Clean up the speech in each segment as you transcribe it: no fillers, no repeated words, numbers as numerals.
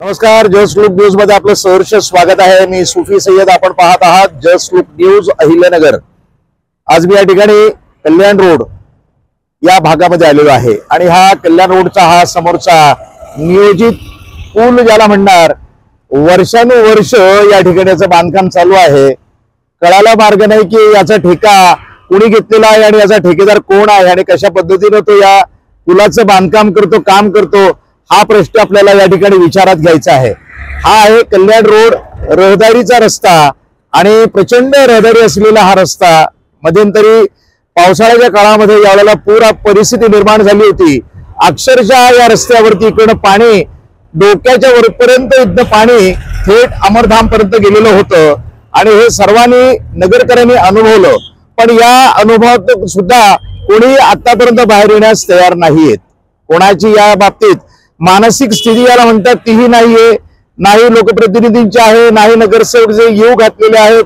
नमस्कार, just look news मध्ये आपलं सहर्ष स्वागत आहे। मी सुफी सय्यद, आपण पाहत आहात जस्ट लुक न्यूज अहिल्यानगर। आज मी या ठिकाणी कल्याण रोड या भागामध्ये आलेलो आहे आणि हा कल्याण रोडचा हा समोरचा नियोजित पूल ज्याला म्हणणार, वर्षानुवर्ष या ठिकाणीचं बांधकाम चालू आहे। कळायला मार्ग नाही की याचा ठेका कोणी घेतलेला आहे आणि याचा ठेकेदार कोण आहे आणि कशा पद्धतीने तो या पुलाचं बांधकाम करतो, काम करतो, हा प्रश्न आपल्याला या ठिकाणी विचारात घ्यायचा आहे। हा आहे कल्याण रोड, रहदारीचा रस्ता आणि प्रचंड रहदारी असलेला हा रस्ता। मध्यंतरी पावसाळ्याच्या काळामध्ये यावेळेला पूर परिस्थिती निर्माण झाली होती। अक्षरशः या रस्त्यावरती इकडनं पाणी डोक्याच्या वरपर्यंत इथं पाणी थेट अमरधाम पर्यंत गेलेलं होतं आणि हे सर्वांनी नगरकरांनी अनुभवलं। पण या अनुभवात सुद्धा कोणी आतापर्यंत बाहेर येण्यास तयार नाहीयेत। कोणाची या बाबतीत मानसिक स्थिती याला म्हणतात तीही नाहीये, नाही लोकप्रतिनिधींची आहे, नाही नगरसेवक जे येऊ घातलेले आहेत।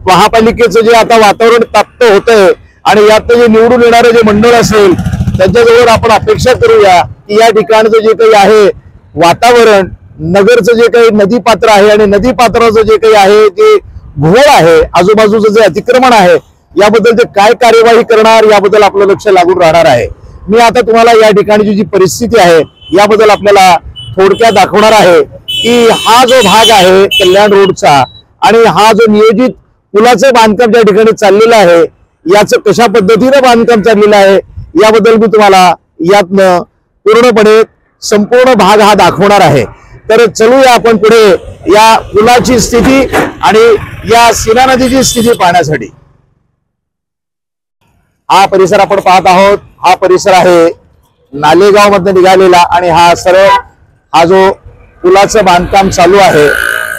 महापालिकेचं जे आता वातावरण ताप्त होतंय आणि यात जे निवडून येणारे जे मंडळ असेल त्यांच्याजवळ आपण अपेक्षा करूया की या ठिकाणचं जे काही आहे वातावरण, नगरचं जे काही नदीपात्र आहे आणि नदीपात्राचं जे काही आहे ते घोळ आहे, आजूबाजूचं जे अतिक्रमण आहे, याबद्दल ते काय कार्यवाही करणार याबद्दल आपलं लक्ष लागून राहणार आहे। मी आता तुम्हाला या ठिकाणची जी परिस्थिती आहे याबद्दल आपल्याला थोडक्यात दाखवणार आहे की हा जो भाग आहे कल्याण रोडचा आणि हा जो नियोजित पुलाचं बांधकाम ज्या ठिकाणी चाललेलं आहे याचं कशा पद्धतीने बांधकाम चाललेलं आहे याबद्दल मी तुम्हाला यातनं पूर्णपणे संपूर्ण भाग हा दाखवणार आहे। तर चलूया आपण पुढे या पुलाची स्थिती आणि या सीना नदीची स्थिती पाहण्यासाठी। हा परिसर आपण पाहत आहोत, हा परिसर आहे नालेगाव मधून निघालेला आणि हा सरळ हा जो पुलाचं बांधकाम चालू आहे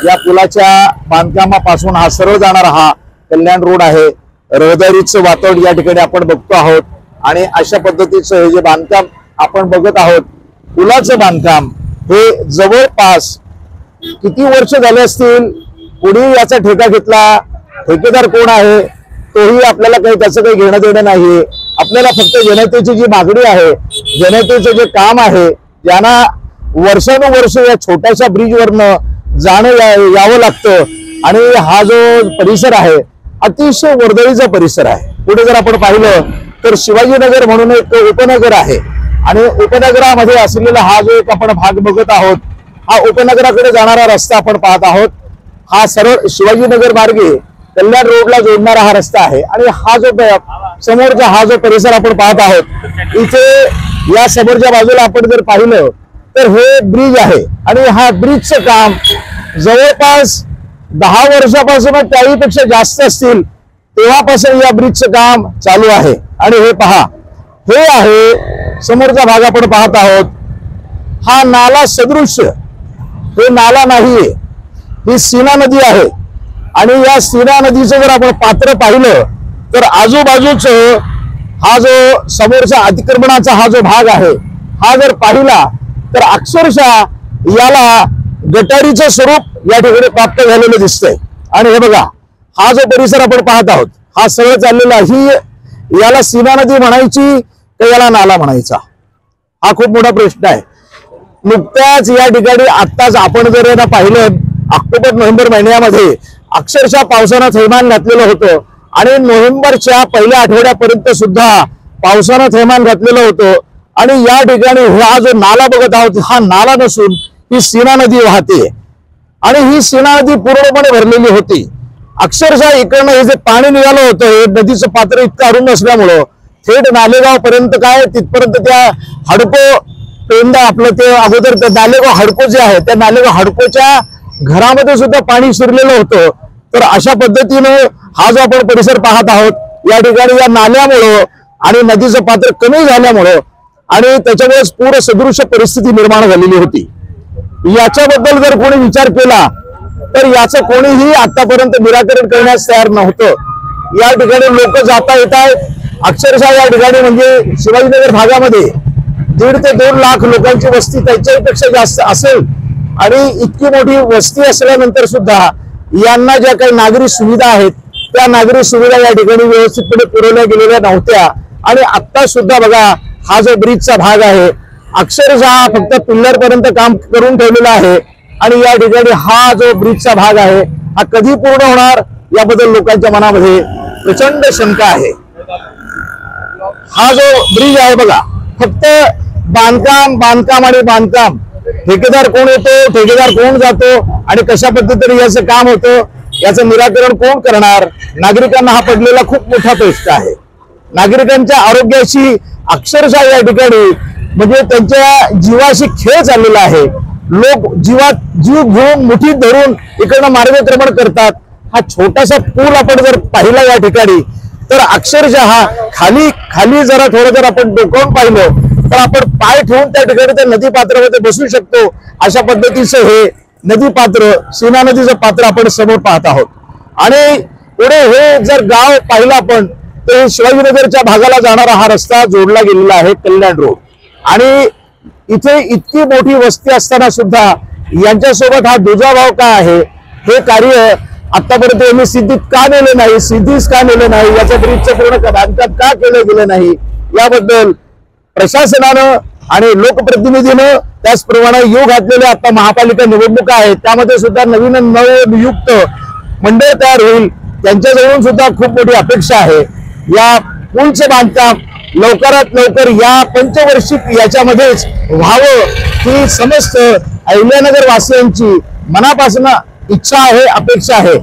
या पुलाच्या बांधकामापासून हा सरळ जाणारा हा कल्याण रोड आहे। रहदारीचं वातावरण या ठिकाणी आपण बघतो आहोत आणि अशा पद्धतीचं हे जे बांधकाम आपण बघत आहोत, पुलाचं बांधकाम हे जवळपास किती वर्ष झाले असतील, कोणी याचा ठेका घेतला, ठेकेदार कोण आहे तोही आपल्याला काही त्याचं काही घेणं देणं नाहीये। आपल्याला फक्त जनतेची जी मागणी आहे, जनतेचं जे काम आहे, ज्यांना वर्षानुवर्ष या छोट्याशा ब्रिजवरनं जाणं यावं लागतं आणि हा जो परिसर आहे अतिशय वर्दळीचा परिसर आहे। पुढे जर आपण पाहिलं तर शिवाजीनगर म्हणून एक उपनगर आहे आणि उपनगरामध्ये असलेला हा जो एक आपण भाग बघत आहोत, हा उपनगराकडे जाणारा रस्ता आपण पाहत आहोत। हा सरळ शिवाजीनगर मार्गे कल्याण रोडला जोडणारा हा रस्ता आहे आणि हा जो समोरचा हा जो परिसर आपण पाहत आहोत, इथे या समोरच्या बाजूला आपण जर पाहिलं तर हे ब्रिज आहे आणि हा ब्रिजचं काम जवळपास 10 वर्षापासून त्याहीपेक्षा जास्त असतील तेव्हापासून या ब्रिजचं काम चालू आहे। आणि हे पहा, हे आहे समोरचा भाग आपण पाहत आहोत, हा नाला सदृश्य, हे नाला नाहीये, ही सीना नदी आहे आणि या सीना नदीचं जर आपण पात्र पाहिलं तर आजूबाजूच हा जो समोरचा अतिक्रमणाचा हा जो भाग आहे हा जर पाहिला तर अक्षरशः याला गटारीचं स्वरूप या ठिकाणी प्राप्त झालेलं दिसतंय। आणि हे बघा, हा जो परिसर आपण पाहत आहोत हा सरळ चाललेला, ही याला सीना नदी म्हणायची तर याला नाला म्हणायचा, हा खूप मोठा प्रश्न आहे। नुकत्याच या ठिकाणी आत्ताच आपण जर यांना पाहिलं ऑक्टोबर नोव्हेंबर महिन्यामध्ये अक्षरशः पावसानं थैमान घातलेलं होतं आणि नोव्हेंबरच्या पहिल्या आठवड्यापर्यंत सुद्धा पावसानं थैमान घातलेलं होतं आणि या ठिकाणी हा जो नाला बघत आहोत हा नाला नसून ही सीना नदी वाहते आणि ही सीना नदी पूर्णपणे भरलेली होती। अक्षरशः इकडनं हे जे पाणी निघालं होतं, हे नदीचं पात्र इतकं अरुंद असल्यामुळं थेट नालेगाव पर्यंत काय तिथपर्यंत त्या हडको पेंडा आपलं ते अगोदर नालेगाव हडको जे आहे त्या नालेगाव हडकोच्या घरामध्ये सुद्धा पाणी शिरलेलं होतं। तर अशा पद्धतीने हा जो आपण परिसर पाहत आहोत या ठिकाणी या नाल्यामुळं आणि नदीचं पात्र कमी झाल्यामुळं आणि त्याच्यामुळेच पूर्ण सदृश्य परिस्थिती निर्माण झालेली होती। याच्याबद्दल जर कोणी विचार केला तर याचं कोणीही आतापर्यंत निराकरण करण्यास तयार नव्हतं। या ठिकाणी लोक जाता येत आहेत, अक्षरशः या ठिकाणी म्हणजे शिवाजीनगर भागामध्ये 1.5 ते 2 लाख लोकांची वस्ती त्याच्यापेक्षा जास्त असेल आणि इतकी मोठी वस्ती असल्यानंतर सुद्धा यांना ज्या काही नागरी सुविधा आहेत त्या नागरी सुविधा या ठिकाणी व्यवस्थितपणे पुरवल्या गेलेल्या नव्हत्या। आणि आता सुद्धा बघा, हा जो ब्रिजचा भाग आहे अक्षरशः फक्त पिल्लर पर्यंत काम करून ठेवलेलं आहे आणि या ठिकाणी हा जो ब्रिजचा भाग आहे हा कधी पूर्ण होणार याबद्दल लोकांच्या मनामध्ये प्रचंड शंका आहे। हा जो ब्रिज आहे बघा, फक्त बांधकाम बांधकाम आणि बांधकाम, ठेकेदार कोण येतो, ठेकेदार कोण जातो आणि कशा पद्धतीने याचं काम होतं, याचं निराकरण कोण करणार? नागरिकांना हा पडलेला खूप मोठा प्रश्न आहे। नागरिकांच्या आरोग्याशी अक्षरशः या ठिकाणी म्हणजे त्यांच्या जीवाशी खेळ चाललेला आहे। लोक जीव घेऊन मुठीत धरून इकडनं मार्गक्रमण करतात। हा छोटासा पूल आपण जर पाहिला या ठिकाणी तर अक्षरशः खाली खाली जरा थोडं जर आपण डोकावून पाहिलं तर आपण पाय ठेवून त्या ठिकाणी त्या नदी पात्रामध्ये बसू शकतो। अशा पद्धतीचं हे नदी पात्र, सीना नदीचं पात्र आपण समोर पाहत आहोत। आणि पुढे हे जर गाव पाहिलं आपण तर शिवाजीनगरच्या भागाला जाणारा हा रस्ता जोडला गेलेला आहे, कल्याण रोड। आणि इथे इतकी मोठी वस्ती असताना सुद्धा यांच्यासोबत हा दुजाभाव का आहे? हे कार्य आतापर्यंत यांनी सिद्धीत का नेले नाही, सिद्धीच का नेले नाही, याच्या ब्रिजचं पूर्ण बांधकाम का केलं गेलं नाही, याबद्दल प्रशासनानं आणि लोकप्रतिनिधीनं त्याचप्रमाणे योग घातलेले आता महापालिका निवडणुका आहेत त्यामध्ये सुद्धा नवीन नवनियुक्त मंडळ तयार होईल, त्यांच्याजवळून सुद्धा खूप मोठी अपेक्षा आहे। या पूलचं बांधकाम लवकरात लवकर या पंचवर्षिक याच्यामध्येच व्हावं ही समस्त अहिल्यानगर वासियांची मनापासून इच्छा आहे, अपेक्षा आहे।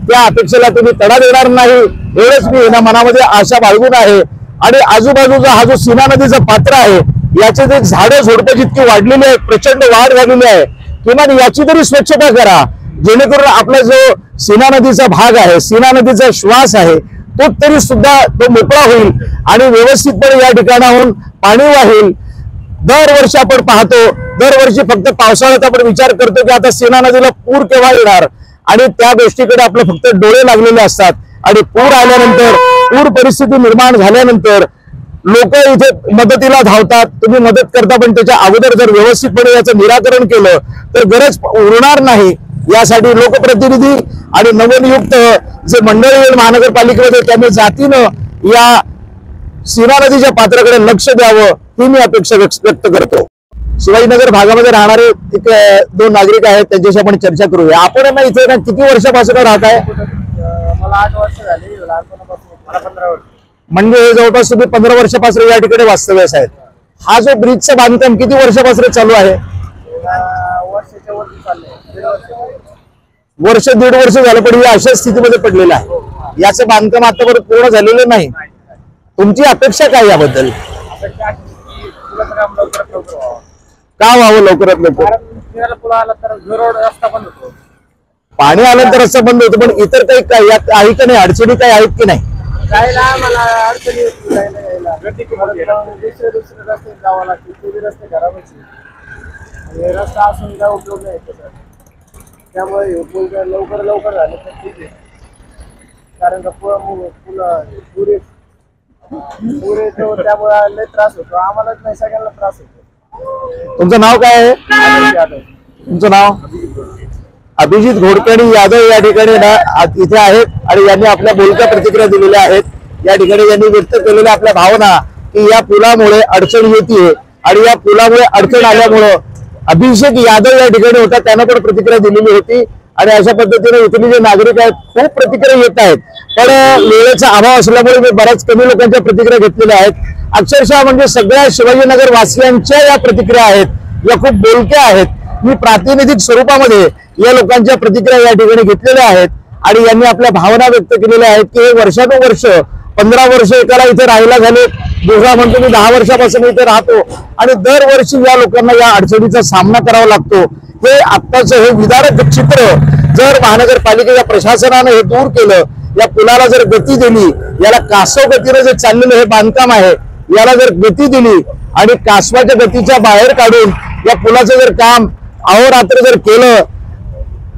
त्या अपेक्षेला तुम्ही तडा देणार नाही एवढंच मी या मनामध्ये आशा बाळगून आहे। आणि आजूबाजूचा हा जो सीना नदीचं पात्र आहे याचे जे झाडं झुडपं जितकी वाढलेली आहेत, प्रचंड वाढ झालेली आहे, किमान याची तरी स्वच्छता करा जेणेकरून आपला जो सीना नदीचा भाग आहे, सीना नदीचा श्वास आहे तो तरी सुद्धा तो मोकळा होईल आणि व्यवस्थितपणे या ठिकाणाहून पाणी वाहील। दरवर्षी आपण पाहतो, दरवर्षी फक्त पावसाळ्यात आपण विचार करतो की आता सीना नदीला पूर केव्हा येणार आणि त्या गोष्टीकडे आपले फक्त डोळे लागलेले असतात। आणि पूर आल्यानंतर, पूर परिस्थिती निर्माण झाल्यानंतर लोक इथे मदतीला धावतात, तुम्ही मदत करता, पण त्याच्या अगोदर जर व्यवस्थितपणे याचं निराकरण केलं तर गरज उरणार नाही। यासाठी लोकप्रतिनिधी आणि नवनियुक्त जे मंडळ येईल महानगरपालिकेमध्ये त्यांनी जातीनं या सीना नदीच्या पात्राकडे लक्ष द्यावं ही मी अपेक्षा व्यक्त करतो। शिवाजीनगर भागामध्ये राहणारे एक दोन नागरिक आहेत, त्यांच्याशी आपण चर्चा करूया। आपण इथे किती वर्षापासून राहत आहे? मला 8 वर्ष झाली, लहानपणापासून मला 15 वर्ष। म्हणजे जवळपास तुम्ही 15 वर्षापासून या ठिकाणी वास्तव्यास आहेत। हा जो ब्रिजचं बांधकाम किती वर्षापासून चालू आहे? वर्षाच्या वरती चाललंय, वर्ष दीड वर्ष झालं, पण या अशा स्थितीमध्ये पडलेलं आहे। याचं बांधकाम आतापर्यंत पूर्ण झालेलं नाही। तुमची अपेक्षा काय याबद्दल? का व्हावं लवकरात लवकर? पाणी आलं तर रस्ता बंद होतो, पण इतर काही यात आहे का नाही, अडचणी काही आहेत की नाही? जायला मला अडचणी येते, जायला यायला दुसरे रस्ते जावं लागते, ते रस्ते खराबच आहे। रस्ता असून काय उपयोग नाही त्यामुळे लवकर झाले तर ठीक आहे, कारण का पूर येतो त्यामुळे लय त्रास होतो, आम्हालाच नाही सगळ्यांना त्रास होतो। तुमचं नाव काय आहे? तुमचं नाव? अभिजित घोडके यादव या ठिकाणी इथे आहेत आणि यांनी आपल्या बोलक्या प्रतिक्रिया दिलेल्या आहेत। या ठिकाणी यांनी व्यक्त केलेल्या आपल्या भावना की या पुलामुळे अडचण येते आणि या पुलामुळे अडचण आल्यामुळं अभिषेक यादव या ठिकाणी होता, त्यांना पण प्रतिक्रिया दिलेली होती। आणि अशा पद्धतीने इथले जे नागरिक आहेत खूप प्रतिक्रिया येत आहेत, पण वेळेचा अभाव असल्यामुळे मी बऱ्याच कमी लोकांच्या प्रतिक्रिया घेतलेल्या आहेत। अक्षरशः म्हणजे सगळ्या शिवाजीनगर वासियांच्या या प्रतिक्रिया आहेत या खूप बोलक्या आहेत। मी प्रातिनिधिक स्वरूपामध्ये या लोकांच्या प्रतिक्रिया या ठिकाणी घेतलेल्या आहेत आणि यांनी आपल्या भावना व्यक्त केलेल्या आहेत की हे वर्षानुवर्ष 15 वर्ष एकाला इथे राहायला झाले, दुसरा म्हणतो मी 10 वर्षापासून इथे राहतो आणि दरवर्षी या लोकांना या अडचणीचा सामना करावा लागतो। हे आत्ताचं हे विदारक चित्र जर महानगरपालिकेच्या प्रशासनाने हे दूर केलं, या पुलाला जर गती दिली, याला कासव गतीने जे चाललेलं हे बांधकाम आहे याला जर गती दिली आणि कासवाच्या गतीच्या बाहेर काढून या पुलाचं जर काम अहोरात्र जर केलं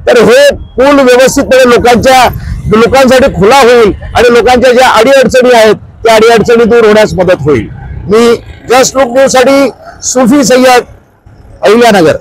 तर हे पूल व्यवस्थितपणे लोकांसाठी खुला होईल आणि लोकांच्या ज्या अडीअडचणी आहेत त्या अडीअडचणी दूर होण्यास मदत होईल। मी जस्ट लुक न्यूज साठी सुफी सय्यद, अहिल्यानगर।